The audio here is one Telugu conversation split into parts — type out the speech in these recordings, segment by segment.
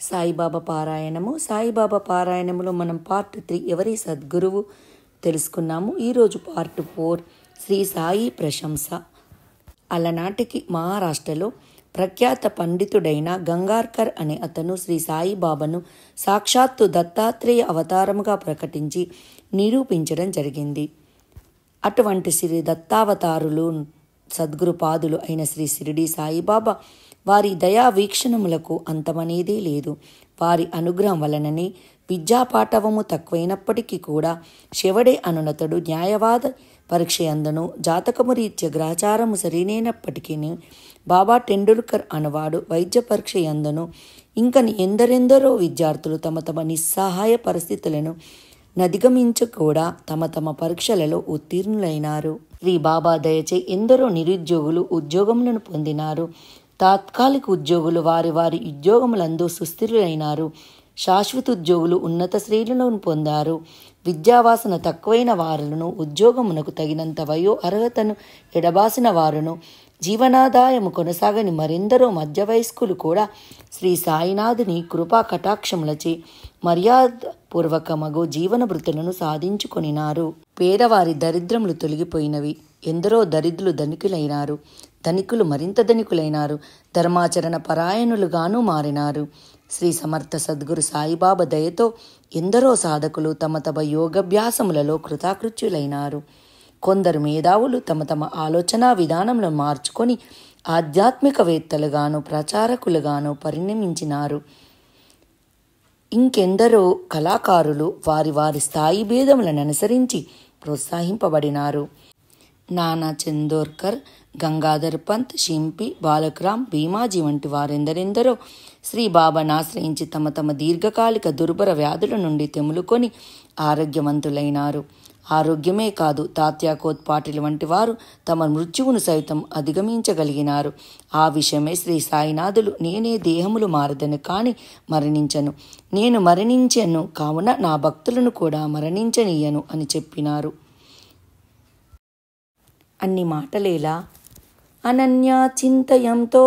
సాయిబాబా పారాయణము. సాయిబాబా పారాయణములో మనం పార్ట్ 3 ఎవరి సద్గురువు తెలుసుకున్నాము. ఈరోజు పార్ట్ 4 శ్రీ సాయి ప్రశంస. అలనాటికి మహారాష్ట్రలో ప్రఖ్యాత పండితుడైన గంగార్కర్ అనే అతను శ్రీ సాయిబాబాను సాక్షాత్తు దత్తాత్రేయ అవతారముగా ప్రకటించి నిరూపించడం జరిగింది. అటువంటి శ్రీ దత్తావతారులు సద్గురుపాదులు అయిన శ్రీ షిరిడి సాయిబాబా వారి దయా వీక్షణములకు అంతమనేదే లేదు. వారి అనుగ్రహం వలననే విద్యాపాఠవము తక్కువైనప్పటికీ కూడా శివడే అనునతడు న్యాయవాద పరీక్ష అందును జాతకము రీత్య గ్రహచారము సరైనప్పటికీ బాబా టెండూల్కర్ అనువాడు వైద్య పరీక్ష అందును ఇంకని ఎందరెందరో విద్యార్థులు తమ తమ నిస్సహాయ పరిస్థితులను నధిగమించి కూడా తమ తమ పరీక్షలలో ఉత్తీర్ణులైనారు. శ్రీ బాబా దయచే ఎందరో నిరుద్యోగులు ఉద్యోగములను పొందినారు. తాత్కాలిక ఉద్యోగులు వారి వారి ఉద్యోగములందు సుస్థిరులైనారు. శాశ్వత ఉద్యోగులు ఉన్నత శ్రేణులను పొందారు. విద్యావాసన తక్కువైన వారులను ఉద్యోగమునకు తగినంత వయో అర్హతను ఎడబాసిన వారును జీవనాదాయము కొనసాగని మరెందరో మధ్య వయస్కులు కూడా శ్రీ సాయినాథుని కృపా కటాక్షములచే మర్యాదపూర్వకమగు జీవన భృతులను సాధించుకొనినారు. పేదవారి దరిద్రములు తొలగిపోయినవి. ఎందరో దరిద్రులు ధనికులైనారు. ధనికులు మరింత ధనికులైనారు. ధర్మాచరణ పరాయణులుగాను మారినారు. శ్రీ సమర్థ సద్గురు సాయిబాబా దయతో ఎందరో సాధకులు తమ తమ యోగాభ్యాసములలో కృతాకృత్యులైనారు. కొందరు మేధావులు తమ తమ ఆలోచనా విధానంలో మార్చుకొని ఆధ్యాత్మికవేత్తలుగాను ప్రచారకులుగాను పరిణమించినారు. ఇంకెందరో కళాకారులు వారి వారి స్థాయి భేదములను అనుసరించి ప్రోత్సహింపబడినారు. నానా చందోర్కర్, గంగాధర్ పంత్, షింపి, బాలక్రామ్, భీమాజీ వంటి వారెందరెందరో శ్రీ బాబాను ఆశ్రయించి తమ తమ దీర్ఘకాలిక దుర్భర వ్యాధుల నుండి తెములుకొని ఆరోగ్యవంతులైనారు. ఆరోగ్యమే కాదు, తాత్యాకోత్ పాటిల్ వంటి వారు తమ మృత్యువును సైతం అధిగమించగలిగినారు. ఆ విషయమే శ్రీ సాయినాథులు నేనే దేహములు మారదను కాని మరణించను, నేను మరణించను కావున నా భక్తులను కూడా మరణించనీయను అని చెప్పినారు. అన్ని మాటలేలా అనన్యా చింతయంతో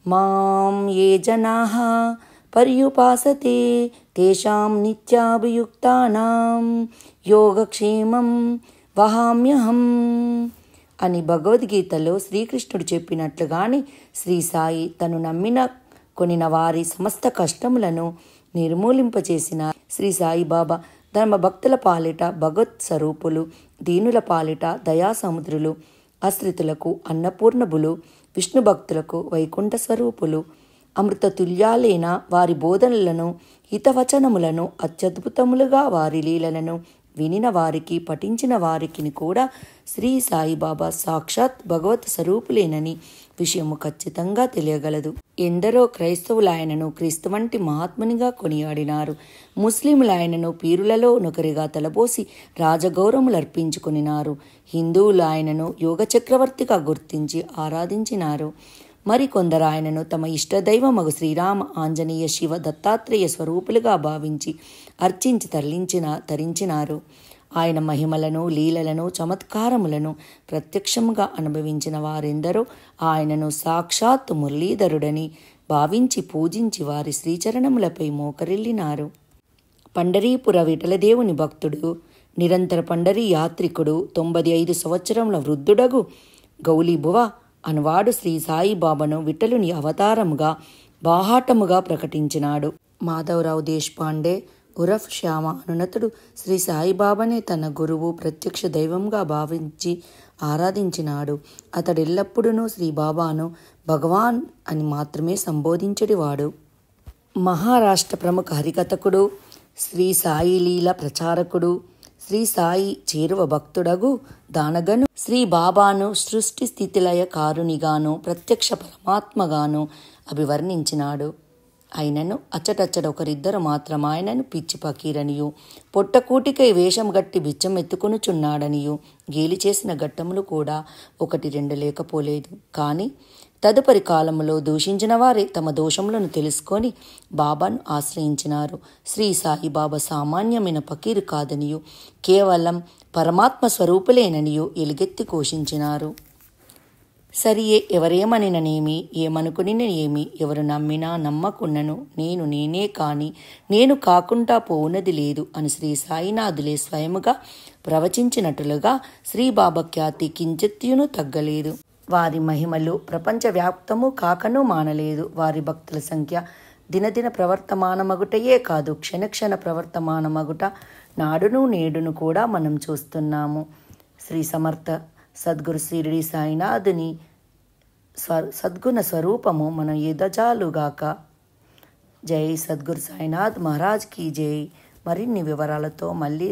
మాం ఏ జనాః పర్యుపాసతే తేషాం నిత్యాభియుక్తానాం యోగక్షేమం వహామ్యహం అని భగవద్గీతలో శ్రీకృష్ణుడు చెప్పినట్లుగానే శ్రీ సాయి తను నమ్మిన కొనిన వారి సమస్త కష్టములను నిర్మూలింపచేసిన శ్రీ సాయిబాబా ధర్మ భక్తుల పాలిట భగవత్ స్వరూపులు, దీనుల పాలిట దయాసముద్రులు, ఆశ్రితులకు అన్నపూర్ణభులు, విష్ణు భక్తులకు వైకుంఠ స్వరూపులు, అమృత తుల్యాలైన వారి బోధనలను హితవచనములను అత్యద్భుతములుగా వారి లీలలను వినిన వారికి పఠించిన వారికి కూడా శ్రీ సాయిబాబా సాక్షాత్ భగవత్ స్వరూపులేనని విషయము ఖచ్చితంగా తెలియగలదు. ఎందరో క్రైస్తవులు ఆయనను క్రీస్తు వంటి మహాత్మునిగా కొనియాడినారు. ముస్లింలు ఆయనను పీరులలో నొకరిగా తలపోసి రాజగౌరవములు అర్పించుకొనినారు. హిందువులు ఆయనను యోగ చక్రవర్తిగా గుర్తించి ఆరాధించినారు. మరికొందరు ఆయనను తమ ఇష్టదైవమగు శ్రీరామ, ఆంజనేయ, శివ, దత్తాత్రేయ స్వరూపులుగా భావించి అర్చించి తరించినారు. ఆయన మహిమలను, లీలలను, చమత్కారములను ప్రత్యక్షముగా అనుభవించిన వారెందరో ఆయనను సాక్షాత్తు మురళీధరుడని భావించి పూజించి వారి శ్రీచరణములపై మోకరిల్లినారు. పండరీపుర విఠలదేవుని భక్తుడు, నిరంతర పండరీ యాత్రికుడు, 95 సంవత్సరముల వృద్ధుడగు గౌలీబువ అనువాడు శ్రీ సాయిబాబాను విఠలుని అవతారముగా బాహాటముగా ప్రకటించినాడు. మాధవరావు దేశపాండే ఉరఫ్ శ్యామ అనునతుడు శ్రీ సాయిబాబానే తన గురువు, ప్రత్యక్ష దైవంగా భావించి ఆరాధించినాడు. అతడెల్లప్పుడూ శ్రీ బాబాను భగవాన్ అని మాత్రమే సంబోధించడివాడు. మహారాష్ట్ర ప్రముఖ హరికథకుడు, శ్రీ సాయి లీల ప్రచారకుడు, శ్రీ సాయి చేరువ భక్తుడగు దానగను శ్రీ బాబాను సృష్టి స్థితిలయ కారునిగాను ప్రత్యక్ష పరమాత్మగాను అభివర్ణించినాడు. అయినను అచ్చటచ్చట ఒకరిద్దరు మాత్రం ఆయనను పిచ్చి పకీరనియు, పొట్టకూటికై వేషం గట్టి బిచ్చం ఎత్తుకొనుచున్నాడనియు గేలి చేసిన ఘట్టములు కూడా 1-2 లేకపోలేదు. కానీ తదుపరి కాలంలో దూషించిన వారే తమ దోషములను తెలుసుకొని బాబాను ఆశ్రయించినారు. శ్రీ సాయిబాబా సామాన్యమైన పకీరు కాదనియు కేవలం పరమాత్మ స్వరూపులేననియు ఎలుగెత్తి ఘోషించినారు. సరియే, ఎవరేమనిననేమి, ఏమనుకునినేమి, ఎవరు నమ్మినా నమ్మకున్నను నేను నేనే కాని నేను కాకుండా పోవునది లేదు అని శ్రీ సాయినాథులే స్వయముగా ప్రవచించినట్లుగా శ్రీబాబా ఖ్యాతి కించిత్యును తగ్గలేదు. వారి మహిమలు ప్రపంచవ్యాప్తము కాకనూ మానలేదు. వారి భక్తుల సంఖ్య దినదిన ప్రవర్తమానమగుటయే కాదు, క్షణక్షణ ప్రవర్తమానమగుట నాడును నేడును కూడా మనం చూస్తున్నాము. శ్రీ సమర్థ సద్గురు షిరిడి సాయినాథుని సద్గుణ స్వరూపము మనం ఎదజాలుగాక. జై సద్గురు సాయినాథ్ మహారాజ్ కీ జై. మరిన్ని వివరాలతో మళ్ళీ